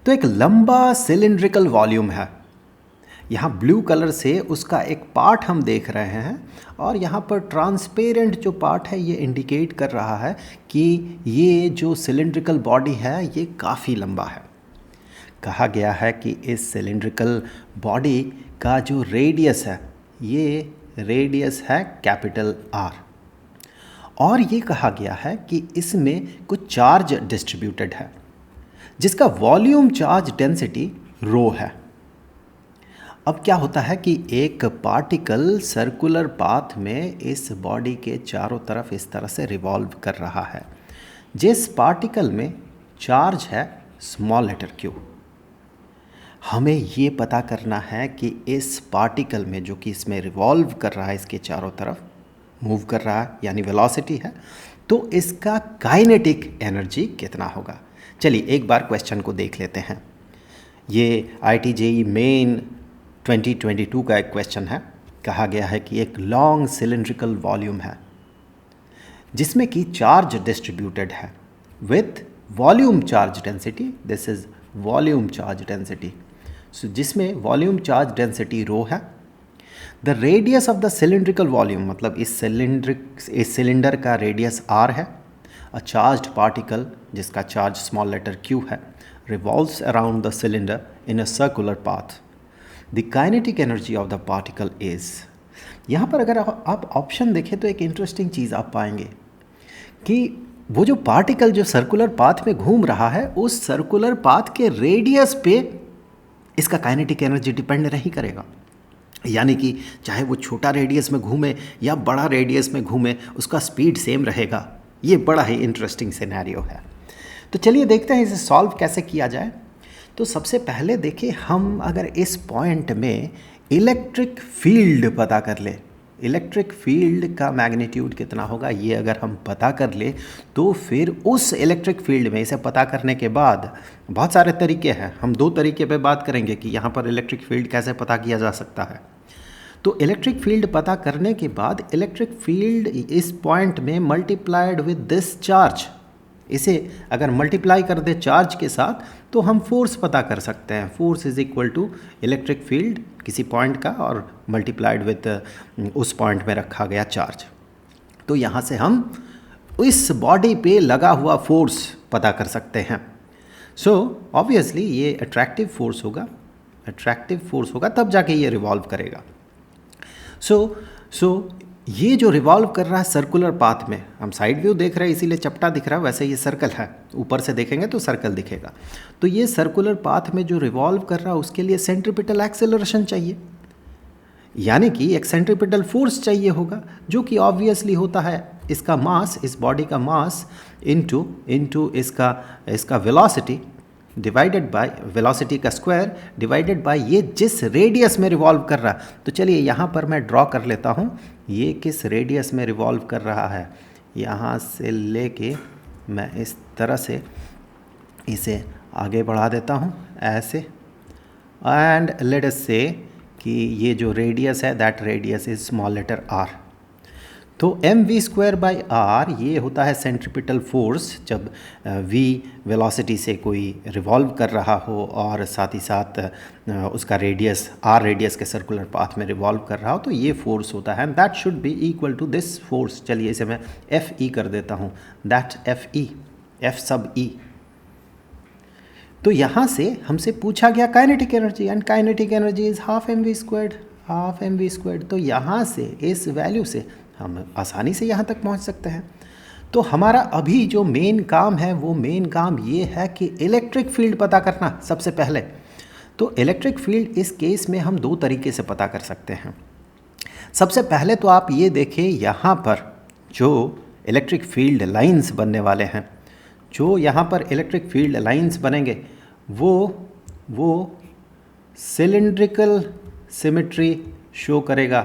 तो एक लंबा सिलिंड्रिकल वॉल्यूम है। यहाँ ब्लू कलर से उसका एक पार्ट हम देख रहे हैं और यहाँ पर ट्रांसपेरेंट जो पार्ट है ये इंडिकेट कर रहा है कि ये जो सिलिंड्रिकल बॉडी है ये काफ़ी लंबा है। कहा गया है कि इस सिलिंड्रिकल बॉडी का जो रेडियस है ये रेडियस है कैपिटल आर, और ये कहा गया है कि इसमें कुछ चार्ज डिस्ट्रीब्यूटेड है जिसका वॉल्यूम चार्ज डेंसिटी रो है। अब क्या होता है कि एक पार्टिकल सर्कुलर पाथ में इस बॉडी के चारों तरफ इस तरह से रिवॉल्व कर रहा है। जिस पार्टिकल में चार्ज है स्मॉल लेटर क्यू, हमें ये पता करना है कि इस पार्टिकल में जो कि इसमें रिवॉल्व कर रहा है, इसके चारों तरफ मूव कर रहा है यानी वेलोसिटी है, तो इसका काइनेटिक एनर्जी कितना होगा। चलिए एक बार क्वेश्चन को देख लेते हैं। ये IIT-JEE मेन 2022 का एक क्वेश्चन है। कहा गया है कि एक लॉन्ग सिलिंड्रिकल वॉल्यूम है जिसमें कि चार्ज डिस्ट्रीब्यूटेड है with volume charge density, this is volume charge density, so जिसमें वॉल्यूम चार्ज डेंसिटी रो है। The radius of the cylindrical volume, मतलब इस सिलेंडर का रेडियस r है। अ चार्ज्ड पार्टिकल जिसका चार्ज स्मॉल लेटर q है revolves around the cylinder in a circular path. The kinetic energy of the particle is, यहाँ पर अगर आप ऑप्शन देखें तो एक इंटरेस्टिंग चीज़ आप पाएंगे कि वो जो पार्टिकल जो सर्कुलर पाथ में घूम रहा है उस सर्कुलर पाथ के रेडियस पे इसका काइनेटिक एनर्जी डिपेंड नहीं करेगा। यानी कि चाहे वो छोटा रेडियस में घूमे या बड़ा रेडियस में घूमे उसका स्पीड सेम रहेगा। ये बड़ा ही इंटरेस्टिंग सिनेरियो है। तो चलिए देखते हैं इसे सॉल्व कैसे किया जाए। तो सबसे पहले देखिए, हम अगर इस पॉइंट में इलेक्ट्रिक फील्ड पता कर ले, इलेक्ट्रिक फील्ड का मैग्नीट्यूड कितना होगा ये अगर हम पता कर ले, तो फिर उस इलेक्ट्रिक फील्ड में इसे पता करने के बाद बहुत सारे तरीके हैं। हम दो तरीके पे बात करेंगे कि यहाँ पर इलेक्ट्रिक फील्ड कैसे पता किया जा सकता है। तो इलेक्ट्रिक फील्ड पता करने के बाद इलेक्ट्रिक फील्ड इस पॉइंट में मल्टीप्लाइड विद दिस चार्ज, इसे अगर मल्टीप्लाई कर दे चार्ज के साथ तो हम फोर्स पता कर सकते हैं। Force is equal to electric field किसी पॉइंट का और मल्टीप्लाइड विद उस पॉइंट में रखा गया चार्ज। तो यहाँ से हम इस बॉडी पे लगा हुआ फोर्स पता कर सकते हैं। सो ऑब्वियसली ये अट्रैक्टिव फोर्स होगा, अट्रैक्टिव फोर्स होगा तब जाके ये रिवॉल्व करेगा। सो ये जो रिवॉल्व कर रहा है सर्कुलर पाथ में, हम साइड व्यू देख रहे हैं इसीलिए चपटा दिख रहा है, वैसे ये सर्कल है, ऊपर से देखेंगे तो सर्कल दिखेगा। तो ये सर्कुलर पाथ में जो रिवॉल्व कर रहा है उसके लिए सेंट्रीपिटल एक्सेलरेशन चाहिए, यानी कि एक सेंट्रीपिटल फोर्स चाहिए होगा, जो कि ऑब्वियसली होता है इसका मास, इस बॉडी का मास इनटू इसका वेलोसिटी डिवाइडेड बाय वेलोसिटी का स्क्वायर डिवाइडेड बाय ये जिस रेडियस में रिवॉल्व कर रहा है। तो चलिए यहाँ पर मैं ड्रॉ कर लेता हूँ ये किस रेडियस में रिवॉल्व कर रहा है। यहाँ से लेके मैं इस तरह से इसे आगे बढ़ा देता हूँ ऐसे, एंड लेट अस से कि ये जो रेडियस है that radius is small letter r। तो mv²/r ये होता है सेंट्रीपिटल फोर्स जब v वेलोसिटी से कोई रिवॉल्व कर रहा हो और साथ ही साथ उसका रेडियस r रेडियस के सर्कुलर पाथ में रिवॉल्व कर रहा हो, तो ये फोर्स होता है, that should be equal to this force. चलिए इसे मैं Fe कर देता हूँ, दैट Fe, F सब E। तो यहाँ से हमसे पूछा गया kinetic energy, and kinetic energy is half mv²। तो यहाँ से इस वैल्यू से हम आसानी से यहाँ तक पहुँच सकते हैं। तो हमारा अभी जो मेन काम है वो मेन काम ये है कि इलेक्ट्रिक फील्ड पता करना सबसे पहले। तो इलेक्ट्रिक फील्ड इस केस में हम दो तरीके से पता कर सकते हैं। सबसे पहले तो आप ये देखें यहाँ पर जो इलेक्ट्रिक फील्ड लाइंस बनने वाले हैं, जो यहाँ पर इलेक्ट्रिक फील्ड लाइंस बनेंगे वो सिलिंड्रिकल सिमेट्री शो करेगा।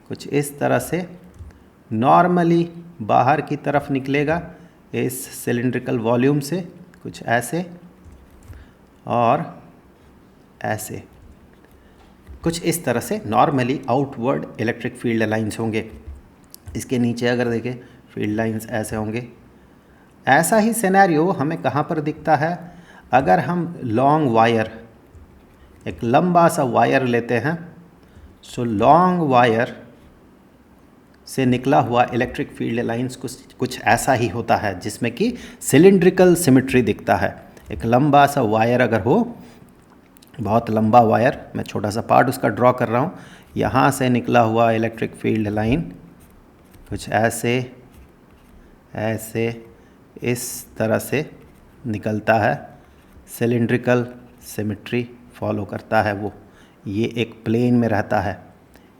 कुछ इस तरह से नॉर्मली बाहर की तरफ निकलेगा इस सिलिंड्रिकल वॉल्यूम से, कुछ ऐसे और ऐसे, कुछ इस तरह से normally outward electric field lines होंगे। इसके नीचे अगर देखें फील्ड लाइंस ऐसे होंगे। ऐसा ही सिनेरियो हमें कहाँ पर दिखता है, अगर हम लॉन्ग वायर, एक लंबा सा वायर लेते हैं, सो लॉन्ग वायर से निकला हुआ इलेक्ट्रिक फील्ड लाइंस कुछ ऐसा ही होता है, जिसमें कि सिलिंड्रिकल सिमेट्री दिखता है। एक लंबा सा वायर अगर हो, बहुत लंबा वायर, मैं छोटा सा पार्ट उसका ड्रॉ कर रहा हूँ, यहाँ से निकला हुआ इलेक्ट्रिक फील्ड लाइन कुछ ऐसे ऐसे इस तरह से निकलता है, सिलिंड्रिकल सिमेट्री फॉलो करता है वो। ये एक प्लेन में रहता है,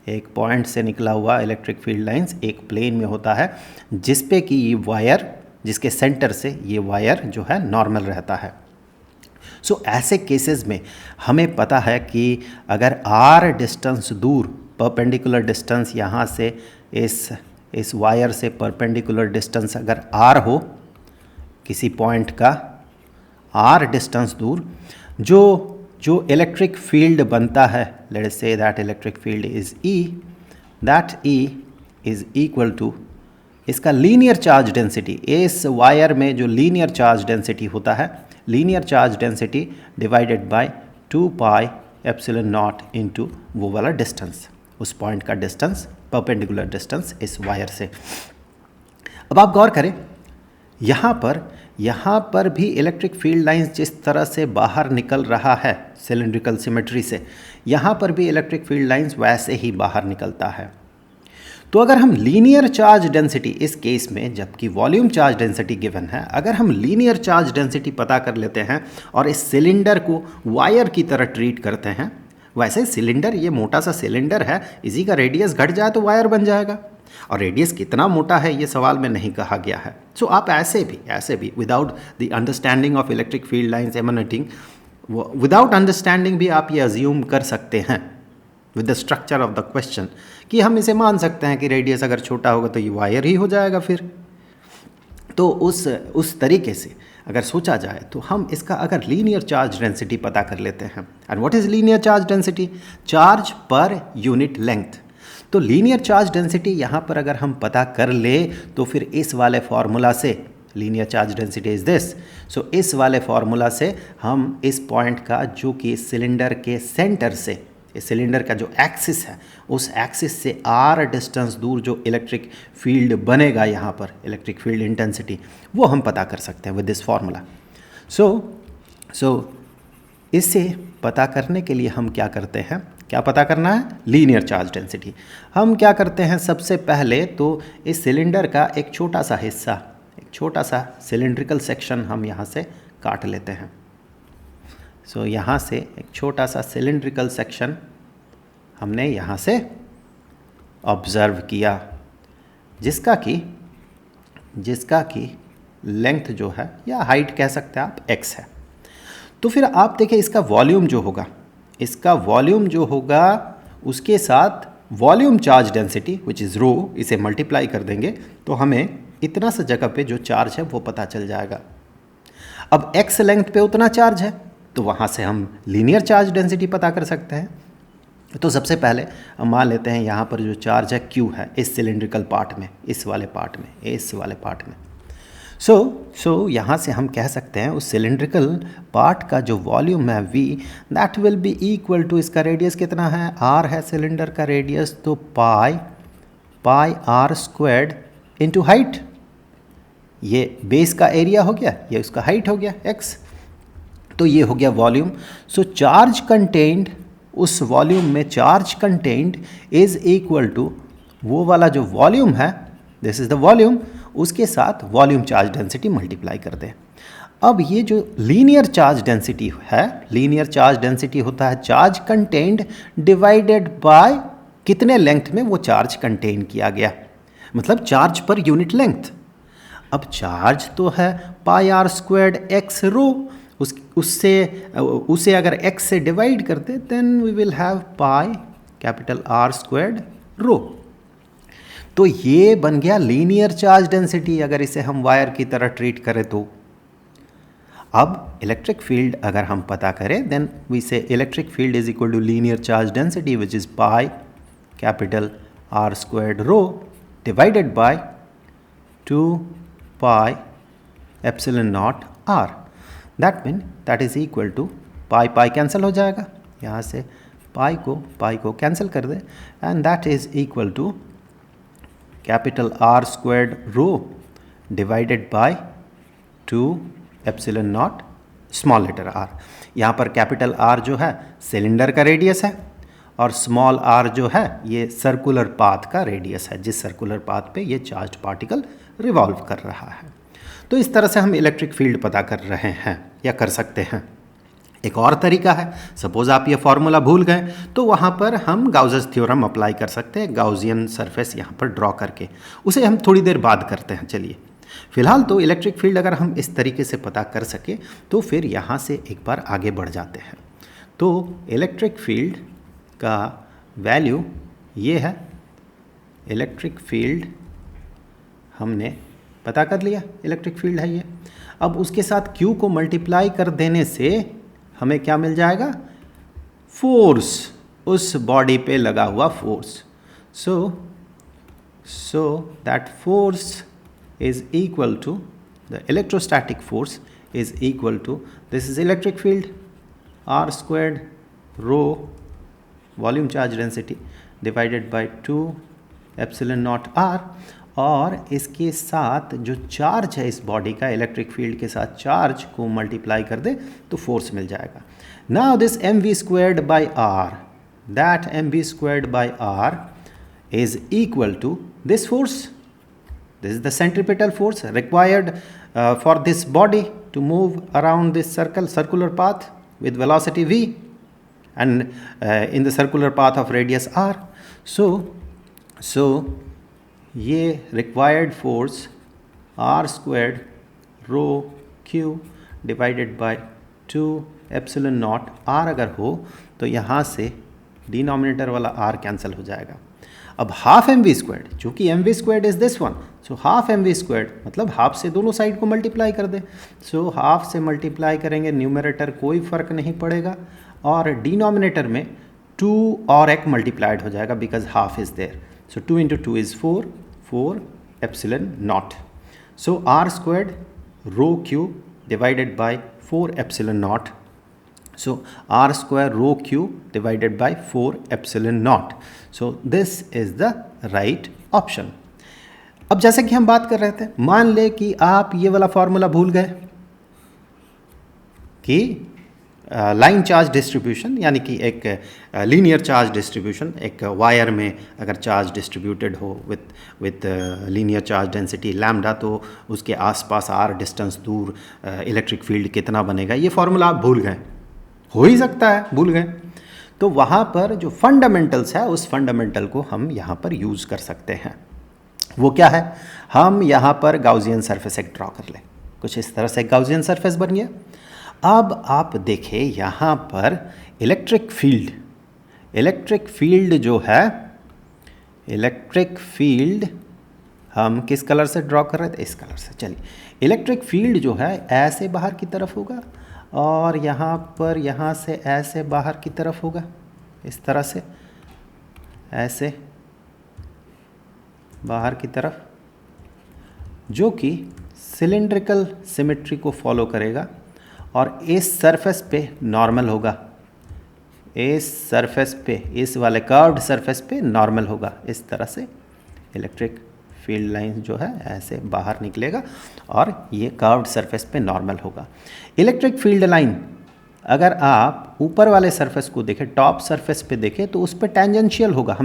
एक पॉइंट से निकला हुआ इलेक्ट्रिक फील्ड लाइंस एक प्लेन में होता है, जिस पे कि ये वायर, जिसके सेंटर से ये वायर जो है नॉर्मल रहता है। सो ऐसे केसेस में हमें पता है कि अगर r डिस्टेंस दूर, परपेंडिकुलर डिस्टेंस यहाँ से इस वायर से परपेंडिकुलर डिस्टेंस अगर r हो, किसी पॉइंट का r डिस्टेंस दूर, जो इलेक्ट्रिक फील्ड बनता है, let us say that electric field is E, that E is equal to इसका लीनियर चार्ज डेंसिटी। इस वायर में जो लीनियर चार्ज डेंसिटी होता है, linear charge density divided by 2 pi epsilon naught into वो वाला डिस्टेंस, उस पॉइंट का डिस्टेंस, परपेंडिकुलर डिस्टेंस इस वायर से। अब आप गौर करें, यहाँ पर भी इलेक्ट्रिक फील्ड लाइंस जिस तरह से बाहर निकल रहा है सिलिंड्रिकल सिमेट्री से, यहाँ पर भी इलेक्ट्रिक फील्ड लाइंस वैसे ही बाहर निकलता है। तो अगर हम लीनियर चार्ज डेंसिटी, इस केस में जबकि वॉल्यूम चार्ज डेंसिटी गिवन है, अगर हम लीनियर चार्ज डेंसिटी पता कर लेते हैं और इस सिलेंडर को वायर की तरह ट्रीट करते हैं, वैसे सिलेंडर, ये मोटा सा सिलेंडर है, इसी का रेडियस घट जाए तो वायर बन जाएगा, और रेडियस कितना मोटा है ये सवाल में नहीं कहा गया है। सो आप ऐसे भी without the understanding of electric field lines emanating, without understanding भी आप ये अज्यूम कर सकते हैं with the structure of the question कि हम इसे मान सकते हैं कि रेडियस अगर छोटा होगा तो ये वायर ही हो जाएगा फिर। तो उस तरीके से अगर सोचा जाए तो हम इसका अगर लीनियर चार्ज डेंसिटी पता कर लेते हैं, and what is linear charge density? Charge per unit length. तो लीनियर चार्ज डेंसिटी यहाँ पर अगर हम पता कर ले तो फिर इस वाले फॉर्मूला से, linear charge density is this, so इस वाले फॉर्मूला से हम इस पॉइंट का, जो कि सिलेंडर के सेंटर से, इस सिलेंडर का जो एक्सिस है, उस एक्सिस से r डिस्टेंस दूर जो इलेक्ट्रिक फील्ड बनेगा यहाँ पर, इलेक्ट्रिक फील्ड इंटेंसिटी, वो हम पता कर सकते हैं विद दिस फॉर्मूला। सो इससे पता करने के लिए हम क्या करते हैं, क्या पता करना है? Linear charge density. हम क्या करते हैं, सबसे पहले तो इस सिलेंडर का एक छोटा सा हिस्सा, एक छोटा सा सिलेंड्रिकल सेक्शन हम यहाँ से काट लेते हैं। सो यहाँ से एक छोटा सा सिलेंड्रिकल सेक्शन हमने यहाँ से ऑब्ज़र्व किया, जिसका कि लेंथ जो है, या हाइट कह सकते हैं आप, x है। तो फिर आप देखें इसका वॉल्यूम जो होगा, उसके साथ volume charge density which is rho, इसे मल्टीप्लाई कर देंगे तो हमें इतना सा जगह पे जो चार्ज है वो पता चल जाएगा। अब x लेंथ पे उतना चार्ज है, तो वहाँ से हम लीनियर चार्ज डेंसिटी पता कर सकते हैं। तो सबसे पहले हम मान लेते हैं यहाँ पर जो चार्ज है Q है, इस सिलेंड्रिकल पार्ट में, इस वाले पार्ट में। सो यहाँ से हम कह सकते हैं उस सिलेंड्रिकल पार्ट का जो वॉल्यूम है V, that will be equal to, इसका रेडियस कितना है, R है सिलेंडर का रेडियस, तो pi R squared into height, ये बेस का एरिया हो गया, ये उसका हाइट हो गया x, तो ये हो गया वॉल्यूम। सो चार्ज कंटेंड, उस वॉल्यूम में charge contained is equal to वो वाला जो वॉल्यूम है, दिस इज द वॉल्यूम, उसके साथ वॉल्यूम चार्ज डेंसिटी मल्टीप्लाई कर दें। अब ये जो लीनियर चार्ज डेंसिटी है, लीनियर चार्ज डेंसिटी होता है चार्ज कंटेंड डिवाइडेड बाय कितने लेंथ में वो चार्ज कंटेन किया गया, मतलब चार्ज पर यूनिट लेंथ। अब चार्ज तो है pi R squared x rho, उसे अगर x से डिवाइड करते then we will have pi capital R squared rho. तो ये बन गया लीनियर चार्ज डेंसिटी, अगर इसे हम वायर की तरह ट्रीट करें तो। अब इलेक्ट्रिक फील्ड अगर हम पता करें, then we say electric field is equal to linear charge density which is pi capital R squared rho divided by 2 pi epsilon naught R। That mean that is equal to pi pi cancel हो जाएगा, यहाँ से पाई को cancel कर दे, and that is equal to capital R squared rho divided by 2 epsilon naught small letter r। यहाँ पर कैपिटल R जो है सिलेंडर का रेडियस है और स्मॉल r जो है ये सर्कुलर पाथ का रेडियस है, जिस सर्कुलर पाथ पे ये चार्ज पार्टिकल रिवॉल्व कर रहा है। तो इस तरह से हम इलेक्ट्रिक फील्ड पता कर रहे हैं या कर सकते हैं। एक और तरीका है, सपोज आप ये फॉर्मूला भूल गए तो वहाँ पर हम गाउसेस थ्योरम अप्लाई कर सकते हैं, गाउसियन सरफेस यहाँ पर ड्रॉ करके। उसे हम थोड़ी देर बाद करते हैं। चलिए फिलहाल तो इलेक्ट्रिक फील्ड अगर हम इस तरीके से पता कर सके तो फिर यहाँ से एक बार आगे बढ़ जाते हैं। तो इलेक्ट्रिक फील्ड का वैल्यू ये है, इलेक्ट्रिक फील्ड हमने पता कर लिया, इलेक्ट्रिक फील्ड है ये। अब उसके साथ Q को मल्टीप्लाई कर देने से हमें क्या मिल जाएगा, फोर्स, उस बॉडी पे लगा हुआ force. So that force is equal to the electrostatic force is equal to, this is electric field, R squared rho volume charge density divided by 2 epsilon naught R, और इसके साथ जो चार्ज है इस बॉडी का, इलेक्ट्रिक फील्ड के साथ charge को मल्टीप्लाई कर दे तो फोर्स मिल जाएगा। Now this mv squared by R, that mv squared by R is equal to this force. This is the centripetal force required for this body to move around this circular path with velocity v, and in the circular path of radius r. So ये required force r squared rho q divided by 2 epsilon naught r अगर हो तो यहाँ से denominator वाला r cancel हो जाएगा। अब हाफ एम वी स्क्वायर्ड, चूँकि M V squared is this one, so half M V squared मतलब हाफ से दोनों साइड को मल्टीप्लाई कर दे। सो हाफ से मल्टीप्लाई करेंगे, न्यूमरेटर कोई फ़र्क नहीं पड़ेगा, और डिनोमिनेटर में 2 और एक मल्टीप्लाइड हो जाएगा because half is there. So 2 into 2 is 4 epsilon naught. So R squared rho Q divided by 4 epsilon naught. So r square rho q divided by 4 epsilon naught. So this is the right option. अब जैसे कि हम बात कर रहे थे, मान ले कि आप ये वाला फॉर्मूला भूल गए कि लाइन चार्ज डिस्ट्रीब्यूशन, यानी कि एक लीनियर चार्ज डिस्ट्रीब्यूशन, एक वायर में अगर चार्ज डिस्ट्रीब्यूटेड हो with linear charge density lambda, तो उसके आसपास r डिस्टेंस दूर इलेक्ट्रिक फील्ड कितना बनेगा, ये फॉर्मूला आप भूल गए। हो ही सकता है भूल गए, तो वहाँ पर जो फंडामेंटल्स है उस फंडामेंटल को हम यहाँ पर यूज़ कर सकते हैं। वो क्या है, हम यहाँ पर गाउसियन सरफेस एक ड्रॉ कर लें। कुछ इस तरह से गाउसियन सरफेस बन गया। अब आप देखें यहाँ पर इलेक्ट्रिक फील्ड जो है, इलेक्ट्रिक फील्ड हम किस कलर से ड्रॉ कर रहे थे, इस कलर से। चलिए, इलेक्ट्रिक फील्ड जो है ऐसे बाहर की तरफ होगा और यहाँ पर यहाँ से ऐसे बाहर की तरफ होगा, इस तरह से ऐसे बाहर की तरफ, जो कि सिलेंड्रिकल सिमेट्री को फॉलो करेगा और इस सरफेस पे नॉर्मल होगा, इस सरफेस पे, इस वाले कर्व्ड सरफेस पे नॉर्मल होगा। इस तरह से इलेक्ट्रिक फील्ड लाइन जो है ऐसे बाहर निकलेगा और ये कर्व्ड सरफेस पे नॉर्मल होगा। इलेक्ट्रिक फील्ड लाइन अगर आप ऊपर वाले सरफेस को देखें, टॉप सरफेस पे देखें, तो उस पे टेंजेंशियल होगा,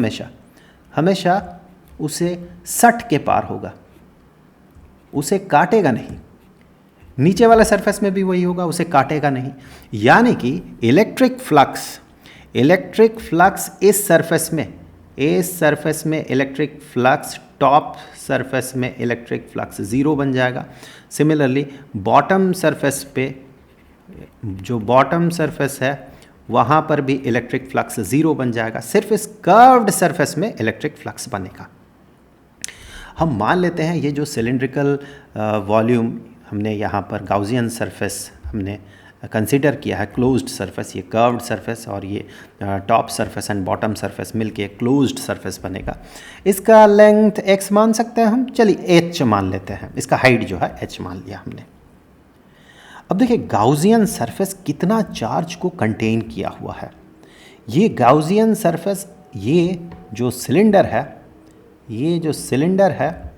हमेशा उसे सट के पार होगा, उसे काटेगा नहीं। नीचे वाले सरफेस में भी वही होगा, उसे काटेगा नहीं। यानी कि इलेक्ट्रिक फ्लक्स इस सरफेस में इलेक्ट्रिक फ्लक्स, टॉप सरफेस में इलेक्ट्रिक फ्लक्स ज़ीरो बन जाएगा। सिमिलरली बॉटम सरफेस पे, जो बॉटम सरफेस है वहाँ पर भी इलेक्ट्रिक फ्लक्स ज़ीरो बन जाएगा, सिर्फ इस कर्व्ड सरफेस में इलेक्ट्रिक फ्लक्स बनेगा। हम मान लेते हैं ये जो सिलेंड्रिकल वॉल्यूम हमने यहाँ पर गाउसियन सरफेस हमने कंसीडर किया है, क्लोज्ड सरफेस, ये कर्व्ड सरफेस और ये top surface and bottom surface मिलके क्लोज्ड सरफेस बनेगा। इसका लेंथ x मान सकते हैं हम, चलिए h मान लेते हैं, इसका हाइट जो है h मान लिया हमने। अब देखिए गाउसियन सरफेस कितना चार्ज को कंटेन किया हुआ है। ये गाउसियन सरफेस, ये जो सिलेंडर है, ये जो सिलेंडर है,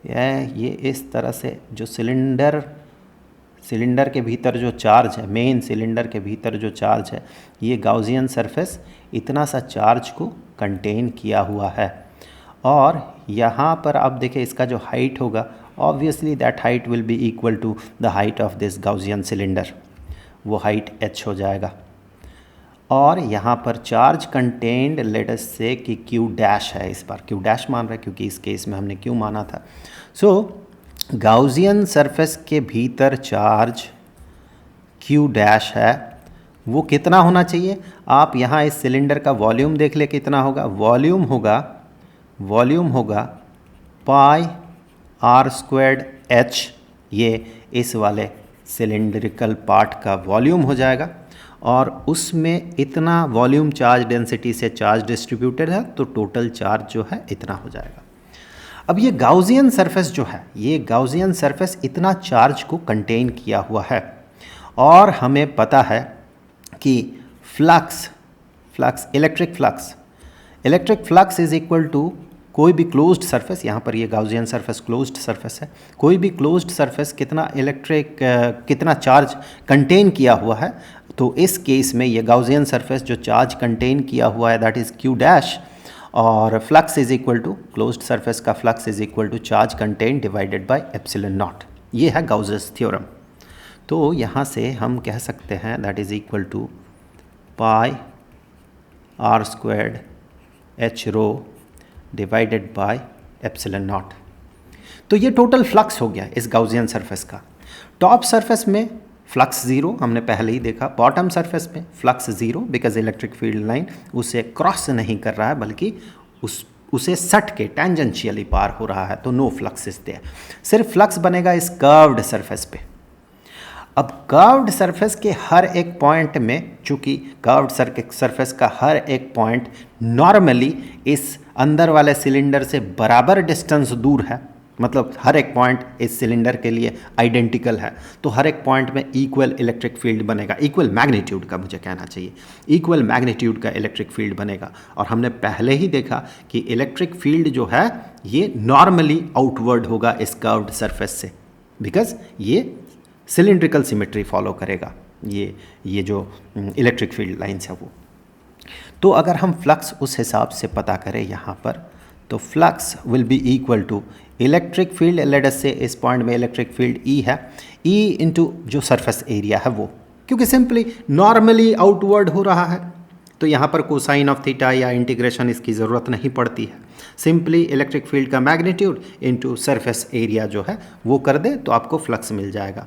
ये इस तरह से जो सिलेंडर के भीतर जो चार्ज है, मेन सिलेंडर के भीतर जो चार्ज है, ये गाउसियन सरफेस इतना सा चार्ज को कंटेन किया हुआ है। और यहाँ पर आप देखें इसका जो हाइट होगा, obviously that height will be equal to the height of this Gaussian cylinder, वो हाइट h हो जाएगा। और यहाँ पर चार्ज कंटेन्ड लेट अस से कि Q डैश है, इस बार Q डैश मान रहा है क्योंकि इस केस में हमने Q माना था। सो गाउसियन सरफेस के भीतर चार्ज Q डैश है, वो कितना होना चाहिए? आप यहाँ इस सिलेंडर का वॉल्यूम देख ले कितना होगा। वॉल्यूम होगा पाई आर स्क्वायर्ड h, ये इस वाले सिलेंड्रिकल पार्ट का वॉल्यूम हो जाएगा। और उसमें इतना वॉल्यूम चार्ज डेंसिटी से चार्ज डिस्ट्रीब्यूटेड है, तो टोटल चार्ज जो है इतना हो जाएगा। अब ये गाउसियन सरफेस जो है, ये गाउसियन सरफेस इतना चार्ज को कंटेन किया हुआ है। और हमें पता है कि electric flux is equal to कोई भी क्लोज्ड सरफेस, यहाँ पर ये गाउसियन सरफेस क्लोज्ड सरफेस है, कोई भी क्लोज्ड सरफेस कितना चार्ज कंटेन किया हुआ है। तो इस केस में ये गाउसियन सरफेस जो चार्ज कंटेन किया हुआ है दैट इज़ Q डैश, और flux is equal to closed surface का flux is equal to charge contain divided by epsilon naught. ये है गाउसेस थ्योरम। तो यहाँ से हम कह सकते हैं that is equal to pi R squared h rho divided by epsilon naught. तो ये टोटल फ्लक्स हो गया इस गाउसियन सरफेस का। टॉप सरफेस में फ्लक्स ज़ीरो हमने पहले ही देखा, बॉटम सरफेस में flux zero because electric field line उसे क्रॉस नहीं कर रहा है बल्कि उसे सट के टेंजेंशियली पार हो रहा है, तो नो फ्लक्स इज देयर। सिर्फ फ्लक्स बनेगा इस कर्व्ड सरफेस पे। अब कर्व्ड सरफेस के हर एक पॉइंट में, चूंकि कर्व्ड सरफेस का हर एक पॉइंट नॉर्मली इस अंदर वाले सिलेंडर से बराबर डिस्टेंस दूर है, मतलब हर एक पॉइंट इस सिलेंडर के लिए आइडेंटिकल है, तो हर एक पॉइंट में इक्वल इलेक्ट्रिक फील्ड बनेगा, इक्वल मैग्नीट्यूड का मुझे कहना चाहिए, इक्वल मैग्नीट्यूड का इलेक्ट्रिक फील्ड बनेगा। और हमने पहले ही देखा कि इलेक्ट्रिक फील्ड जो है ये नॉर्मली आउटवर्ड होगा इस कर्व्ड सरफेस से, बिकॉज ये सिलेंड्रिकल सिमेट्री फॉलो करेगा, ये जो इलेक्ट्रिक फील्ड लाइन्स है वो। तो अगर हम फ्लक्स उस हिसाब से पता करें यहाँ पर, तो flux will be equal to electric field, let us say इस पॉइंट में इलेक्ट्रिक फील्ड E है, E इंटू जो सरफेस एरिया है वो, क्योंकि सिंपली नॉर्मली आउटवर्ड हो रहा है तो यहाँ पर कोसाइन ऑफ थीटा या इंटीग्रेशन इसकी ज़रूरत नहीं पड़ती है। सिंपली इलेक्ट्रिक फील्ड का मैग्नीट्यूड इंटू सरफेस एरिया जो है वो कर दे तो आपको फ्लक्स मिल जाएगा।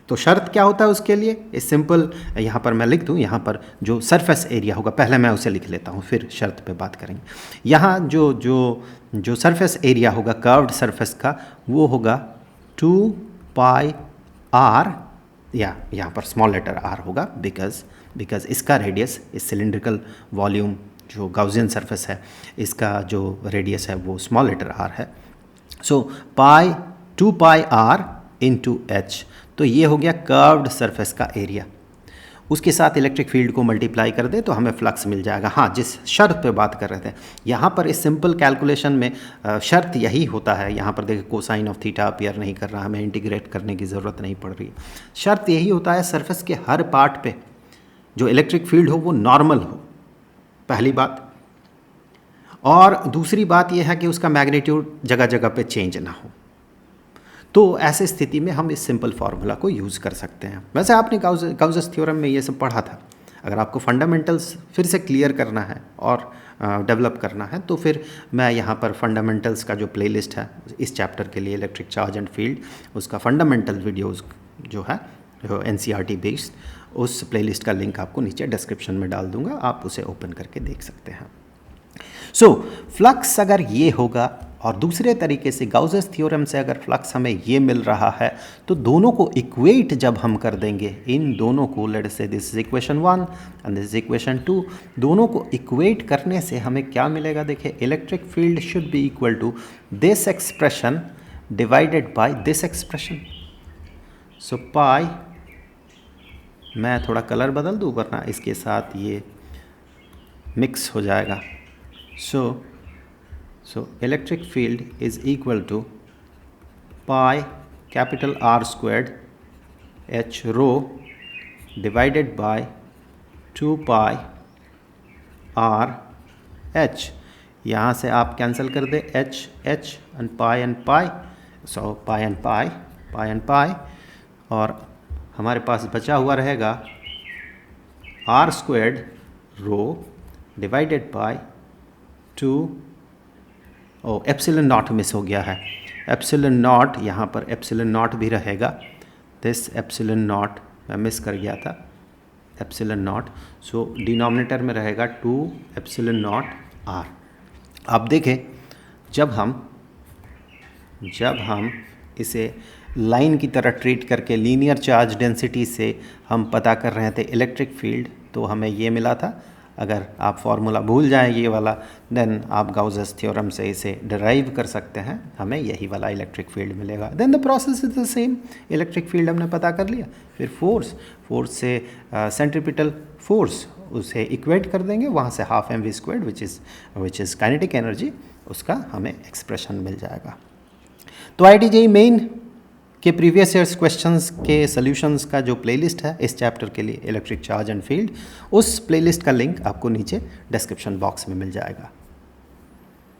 तो शर्त क्या होता है उसके लिए, इस सिंपल यहाँ पर मैं लिख दूँ, यहाँ पर जो सरफेस एरिया होगा, पहले मैं उसे लिख लेता हूँ फिर शर्त पे बात करेंगे। यहाँ जो सरफेस एरिया होगा कर्व्ड सरफेस का वो होगा 2 पाई r, या यहाँ पर स्मॉल लेटर r होगा बिकॉज इसका रेडियस, इस सिलेंड्रिकल वॉल्यूम जो गाउसियन सरफेस है इसका जो रेडियस है वो स्मॉल लेटर r है। सो 2 पाई r इंटू h, तो ये हो गया कर्व्ड सरफेस का एरिया। उसके साथ इलेक्ट्रिक फील्ड को मल्टीप्लाई कर दे तो हमें फ्लक्स मिल जाएगा। हाँ, जिस शर्त पे बात कर रहे थे यहाँ पर इस सिंपल कैलकुलेशन में शर्त यही होता है, यहाँ पर देखिए कोसाइन ऑफ थीटा अपीयर नहीं कर रहा, हमें इंटीग्रेट करने की ज़रूरत नहीं पड़ रही। शर्त यही होता है सरफेस के हर पार्ट पे जो इलेक्ट्रिक फील्ड हो वो नॉर्मल हो, पहली बात। और दूसरी बात यह है कि उसका मैग्नीट्यूड जगह जगह पे चेंज ना हो। तो ऐसे स्थिति में हम इस सिंपल फार्मूला को यूज़ कर सकते हैं। वैसे आपने गाउसेस थ्योरम में ये सब पढ़ा था। अगर आपको फंडामेंटल्स फिर से क्लियर करना है और डेवलप करना है तो फिर मैं यहाँ पर फंडामेंटल्स का जो प्लेलिस्ट है इस चैप्टर के लिए इलेक्ट्रिक चार्ज एंड फील्ड, उसका फंडामेंटल वीडियोज़ जो है जो NCERT बेस्ड, उस प्लेलिस्ट का लिंक आपको नीचे डिस्क्रिप्शन में डाल दूँगा, आप उसे ओपन करके देख सकते हैं। सो फ्लक्स अगर ये होगा और दूसरे तरीके से गाउसेस थ्योरम से अगर फ्लक्स हमें ये मिल रहा है तो दोनों को इक्वेट जब हम कर देंगे, इन दोनों को, लेट से this is equation 1 and this is equation 2, दोनों को इक्वेट करने से हमें क्या मिलेगा? देखिए, electric field should be equal to this expression divided by this expression. So pi मैं थोड़ा कलर बदल दूँ वरना इसके साथ ये मिक्स हो जाएगा। So electric field is equal to pi capital R squared H rho divided by 2 pi R H। यहाँ से आप कैंसिल कर दे H and pi, so pi and pi, और हमारे पास बचा हुआ रहेगा R squared rho divided by 2, epsilon naught miss हो गया है, एप्सिलॉन नॉट, यहाँ पर एप्सिलॉन नॉट भी रहेगा, दिस एप्सिलॉन नॉट मैं मिस कर गया था, एप्सिलॉन नॉट, सो डिनोमिनेटर में रहेगा 2 एप्सिलॉन नॉट R। आप देखें जब हम इसे लाइन की तरह ट्रीट करके लीनियर चार्ज डेंसिटी से हम पता कर रहे थे इलेक्ट्रिक फील्ड, तो हमें ये मिला था। अगर आप फॉर्मूला भूल जाएं ये वाला, देन आप गाउस थ्योरम से इसे डिराइव कर सकते हैं, हमें यही वाला इलेक्ट्रिक फील्ड मिलेगा। Then the process is the same, electric field हमने पता कर लिया, फिर फोर्स से सेंट्रीपिटल फोर्स उसे इक्वेट कर देंगे, वहाँ से half mv squared which is kinetic energy, उसका हमें एक्सप्रेशन मिल जाएगा। तो IIT मेन के प्रीवियस ईयर्स क्वेश्चंस के सॉल्यूशंस का जो प्लेलिस्ट है इस चैप्टर के लिए इलेक्ट्रिक चार्ज एंड फील्ड, उस प्लेलिस्ट का लिंक आपको नीचे डिस्क्रिप्शन बॉक्स में मिल जाएगा।